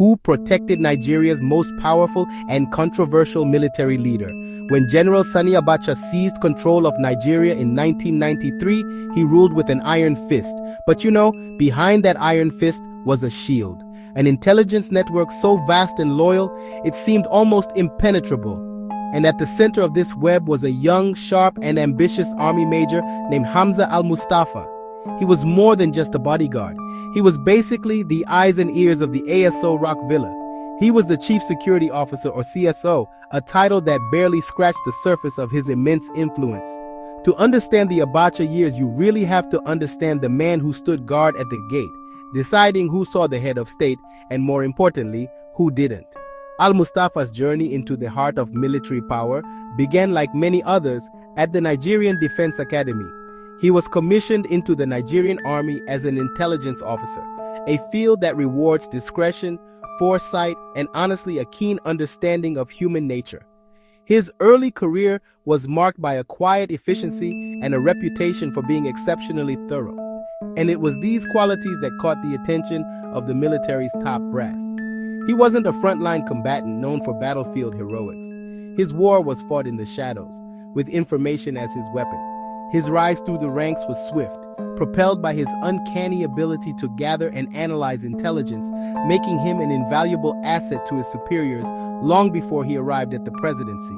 who protected Nigeria's most powerful and controversial military leader. When General Sani Abacha seized control of Nigeria in 1993, he ruled with an iron fist. But behind that iron fist was a shield. An intelligence network so vast and loyal, it seemed almost impenetrable. And at the center of this web was a young, sharp, and ambitious army major named Hamza Al-Mustapha. He was more than just a bodyguard. He was basically the eyes and ears of the ASO Rock Villa. He was the Chief Security Officer, or CSO, a title that barely scratched the surface of his immense influence. To understand the Abacha years, you really have to understand the man who stood guard at the gate, deciding who saw the head of state, and more importantly, who didn't. Al-Mustapha's journey into the heart of military power began, like many others, at the Nigerian Defense Academy. He was commissioned into the Nigerian Army as an intelligence officer, a field that rewards discretion, foresight, and honestly a keen understanding of human nature. His early career was marked by a quiet efficiency and a reputation for being exceptionally thorough. And it was these qualities that caught the attention of the military's top brass. He wasn't a frontline combatant known for battlefield heroics. His war was fought in the shadows, with information as his weapon. His rise through the ranks was swift, propelled by his uncanny ability to gather and analyze intelligence, making him an invaluable asset to his superiors long before he arrived at the presidency.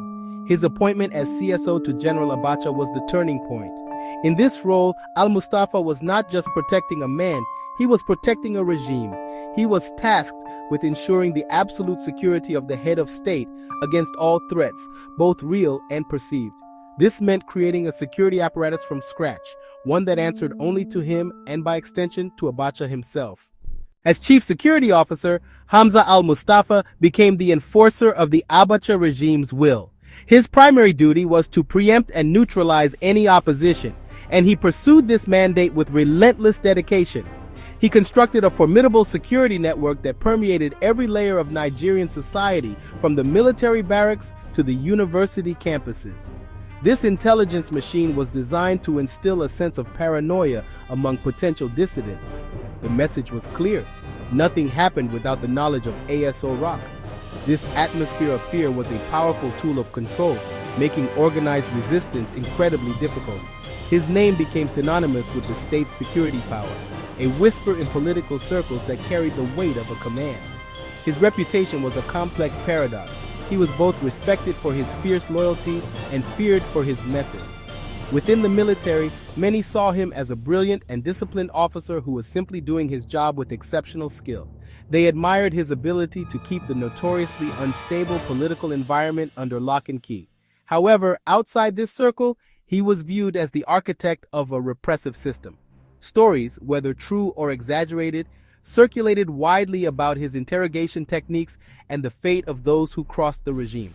His appointment as CSO to General Abacha was the turning point. In this role, Al-Mustapha was not just protecting a man, he was protecting a regime. He was tasked with ensuring the absolute security of the head of state against all threats, both real and perceived. This meant creating a security apparatus from scratch, one that answered only to him and, by extension, to Abacha himself. As Chief Security Officer, Hamza Al-Mustapha became the enforcer of the Abacha regime's will. His primary duty was to preempt and neutralize any opposition, and he pursued this mandate with relentless dedication. He constructed a formidable security network that permeated every layer of Nigerian society, from the military barracks to the university campuses. This intelligence machine was designed to instill a sense of paranoia among potential dissidents. The message was clear. Nothing happened without the knowledge of ASO Rock. This atmosphere of fear was a powerful tool of control, making organized resistance incredibly difficult. His name became synonymous with the state's security power, a whisper in political circles that carried the weight of a command. His reputation was a complex paradox. He was both respected for his fierce loyalty and feared for his methods. Within the military, many saw him as a brilliant and disciplined officer who was simply doing his job with exceptional skill. They admired his ability to keep the notoriously unstable political environment under lock and key. However, outside this circle, he was viewed as the architect of a repressive system. Stories, whether true or exaggerated, circulated widely about his interrogation techniques and the fate of those who crossed the regime.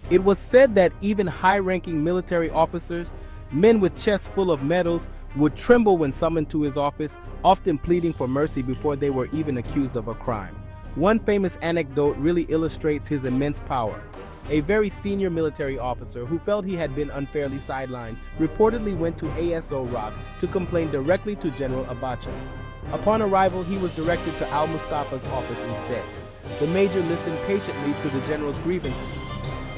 It was said that even high-ranking military officers, men with chests full of medals, would tremble when summoned to his office, often pleading for mercy before they were even accused of a crime. One famous anecdote really illustrates his immense power. A very senior military officer who felt he had been unfairly sidelined reportedly went to ASO Rock to complain directly to General Abacha. Upon arrival, he was directed to Al-Mustapha's office instead. The major listened patiently to the general's grievances.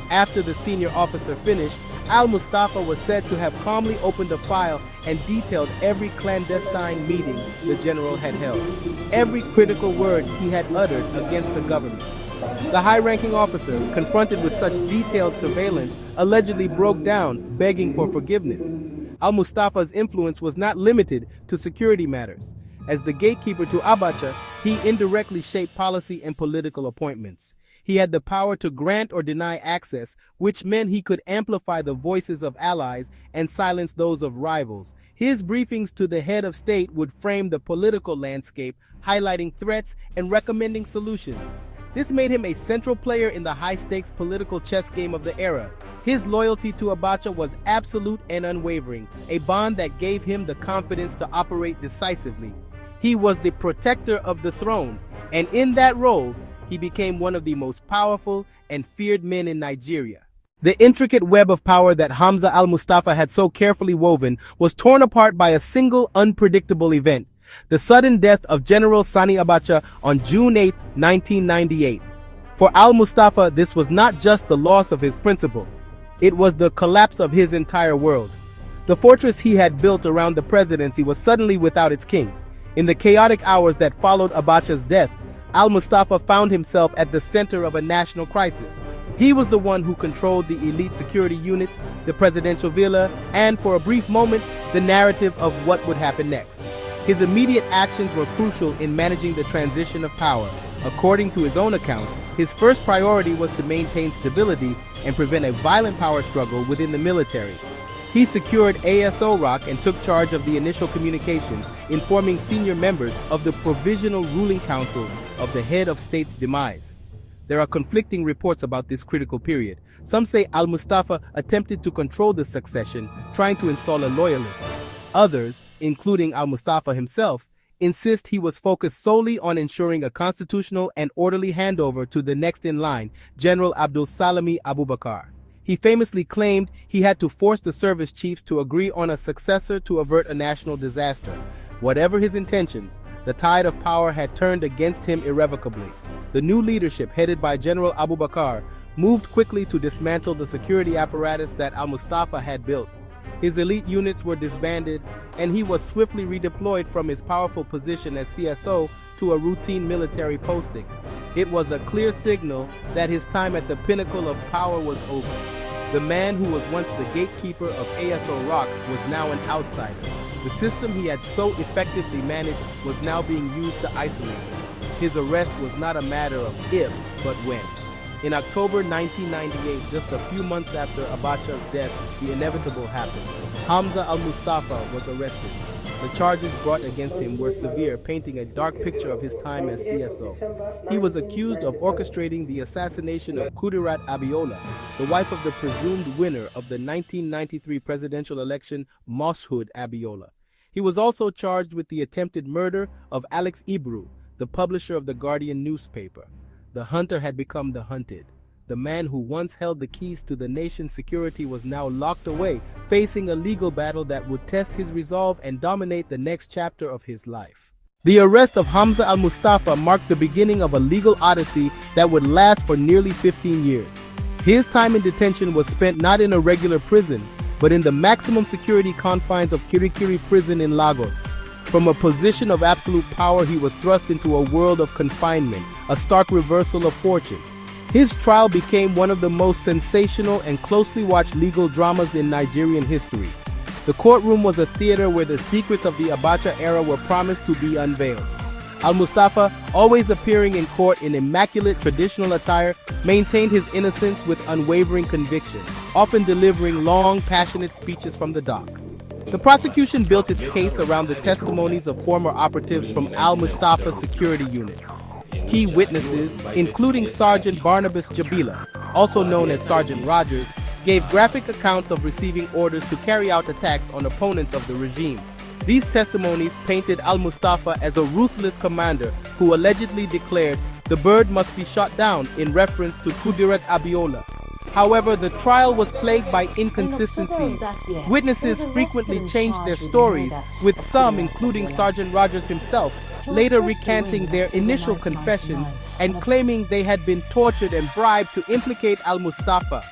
After the senior officer finished, Al-Mustapha was said to have calmly opened a file and detailed every clandestine meeting the general had held, every critical word he had uttered against the government. The high-ranking officer, confronted with such detailed surveillance, allegedly broke down, begging for forgiveness. Al-Mustapha's influence was not limited to security matters. As the gatekeeper to Abacha, he indirectly shaped policy and political appointments. He had the power to grant or deny access, which meant he could amplify the voices of allies and silence those of rivals. His briefings to the head of state would frame the political landscape, highlighting threats and recommending solutions. This made him a central player in the high-stakes political chess game of the era. His loyalty to Abacha was absolute and unwavering, a bond that gave him the confidence to operate decisively. He was the protector of the throne, and in that role, he became one of the most powerful and feared men in Nigeria. The intricate web of power that Hamza Al-Mustapha had so carefully woven was torn apart by a single unpredictable event. the sudden death of General Sani Abacha on June 8, 1998. For Al-Mustapha, this was not just the loss of his principal. It was the collapse of his entire world. The fortress he had built around the presidency was suddenly without its king. In the chaotic hours that followed Abacha's death, Al-Mustapha found himself at the center of a national crisis. He was the one who controlled the elite security units, the presidential villa, and for a brief moment, the narrative of what would happen next. His immediate actions were crucial in managing the transition of power. According to his own accounts, his first priority was to maintain stability and prevent a violent power struggle within the military. He secured ASO Rock and took charge of the initial communications, informing senior members of the Provisional Ruling Council of the head of state's demise. There are conflicting reports about this critical period. Some say Al-Mustapha attempted to control the succession, trying to install a loyalist. Others, including Al-Mustapha himself, insist he was focused solely on ensuring a constitutional and orderly handover to the next in line, General Abdul Salami Abubakar. He famously claimed he had to force the service chiefs to agree on a successor to avert a national disaster. Whatever his intentions, the tide of power had turned against him irrevocably. The new leadership, headed by General Abubakar, moved quickly to dismantle the security apparatus that Al-Mustapha had built. His elite units were disbanded, and he was swiftly redeployed from his powerful position as CSO to a routine military posting. It was a clear signal that his time at the pinnacle of power was over. The man who was once the gatekeeper of ASO Rock was now an outsider. The system he had so effectively managed was now being used to isolate him. His arrest was not a matter of if, but when. In October 1998, just a few months after Abacha's death, the inevitable happened. Hamza Al-Mustapha was arrested. The charges brought against him were severe, painting a dark picture of his time as CSO. He was accused of orchestrating the assassination of Coup Abiola, the wife of the presumed winner of the 1993 presidential election, Moshood Abiola. He was also charged with the attempted murder of Alex Ibru, the publisher of the Guardian newspaper. The hunter had become the hunted. The man who once held the keys to the nation's security was now locked away, facing a legal battle that would test his resolve and dominate the next chapter of his life. The arrest of Hamza Al-Mustapha marked the beginning of a legal odyssey that would last for nearly 15 years. His time in detention was spent not in a regular prison, but in the maximum security confines of Kirikiri prison in Lagos. From a position of absolute power, he was thrust into a world of confinement, a stark reversal of fortune. His trial became one of the most sensational and closely watched legal dramas in Nigerian history. The courtroom was a theater where the secrets of the Abacha era were promised to be unveiled. Al-Mustapha, always appearing in court in immaculate traditional attire, maintained his innocence with unwavering conviction, often delivering long, passionate speeches from the dock. The prosecution built its case around the testimonies of former operatives from Al-Mustapha's security units. Key witnesses, including Sergeant Barnabas Jabila, also known as Sergeant Rogers, gave graphic accounts of receiving orders to carry out attacks on opponents of the regime. These testimonies painted Al-Mustapha as a ruthless commander who allegedly declared the bird must be shot down in reference to Kudirat Abiola. However, the trial was plagued by inconsistencies. Witnesses frequently changed their stories, with some, including Sergeant Rogers himself, later recanting their initial confessions and claiming they had been tortured and bribed to implicate Al-Mustapha.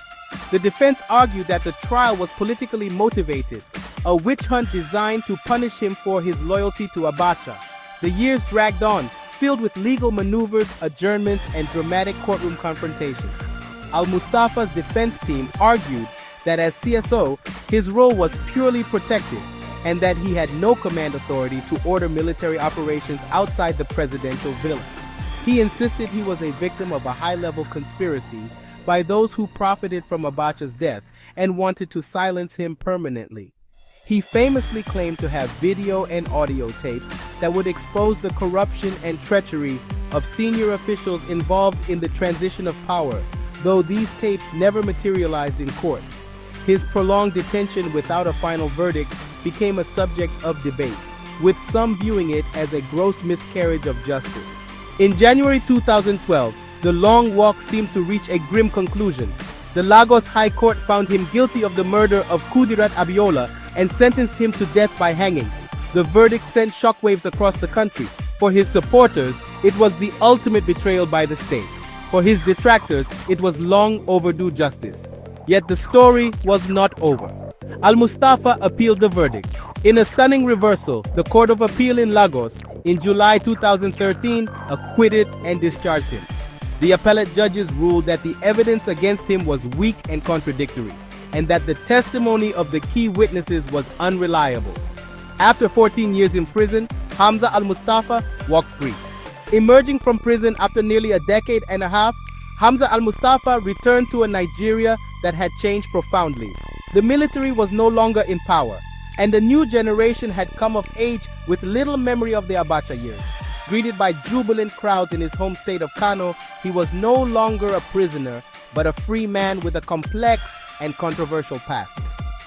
The defense argued that the trial was politically motivated, a witch hunt designed to punish him for his loyalty to Abacha. The years dragged on, filled with legal maneuvers, adjournments, and dramatic courtroom confrontations. Al-Mustapha's defense team argued that as CSO, his role was purely protective, and that he had no command authority to order military operations outside the presidential villa. He insisted he was a victim of a high-level conspiracy by those who profited from Abacha's death and wanted to silence him permanently. He famously claimed to have video and audio tapes that would expose the corruption and treachery of senior officials involved in the transition of power, though these tapes never materialized in court. His prolonged detention without a final verdict became a subject of debate, with some viewing it as a gross miscarriage of justice. In January 2012, the long walk seemed to reach a grim conclusion. The Lagos High Court found him guilty of the murder of Kudirat Abiola and sentenced him to death by hanging. The verdict sent shockwaves across the country. For his supporters, it was the ultimate betrayal by the state. For his detractors, it was long overdue justice. Yet the story was not over. Al-Mustapha appealed the verdict. In a stunning reversal, the Court of Appeal in Lagos, in July 2013, acquitted and discharged him. The appellate judges ruled that the evidence against him was weak and contradictory, and that the testimony of the key witnesses was unreliable. After 14 years in prison, Hamza Al-Mustapha walked free. Emerging from prison after nearly a decade and a half, Hamza Al-Mustapha returned to a Nigeria that had changed profoundly. The military was no longer in power, and a new generation had come of age with little memory of the Abacha years. Greeted by jubilant crowds in his home state of Kano, he was no longer a prisoner, but a free man with a complex and controversial past.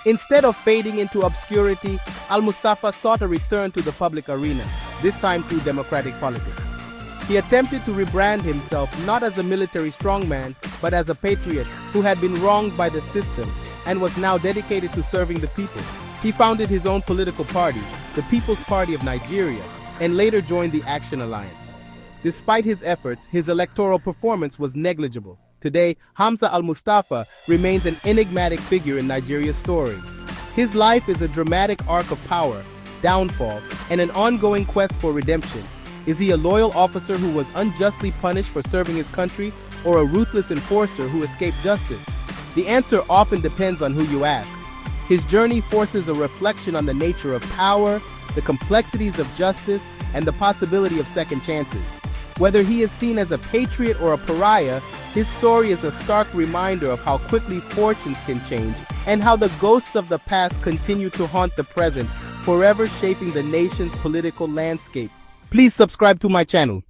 Instead of fading into obscurity, Al-Mustapha sought a return to the public arena, this time through democratic politics. He attempted to rebrand himself not as a military strongman, but as a patriot who had been wronged by the system and was now dedicated to serving the people. He founded his own political party, the People's Party of Nigeria, and later joined the Action Alliance. Despite his efforts, his electoral performance was negligible. Today, Hamza Al-Mustapha remains an enigmatic figure in Nigeria's story. His life is a dramatic arc of power, downfall, and an ongoing quest for redemption. Is he a loyal officer who was unjustly punished for serving his country, or a ruthless enforcer who escaped justice? The answer often depends on who you ask. His journey forces a reflection on the nature of power, the complexities of justice, and the possibility of second chances. Whether he is seen as a patriot or a pariah, his story is a stark reminder of how quickly fortunes can change and how the ghosts of the past continue to haunt the present, forever shaping the nation's political landscape. Please subscribe to my channel.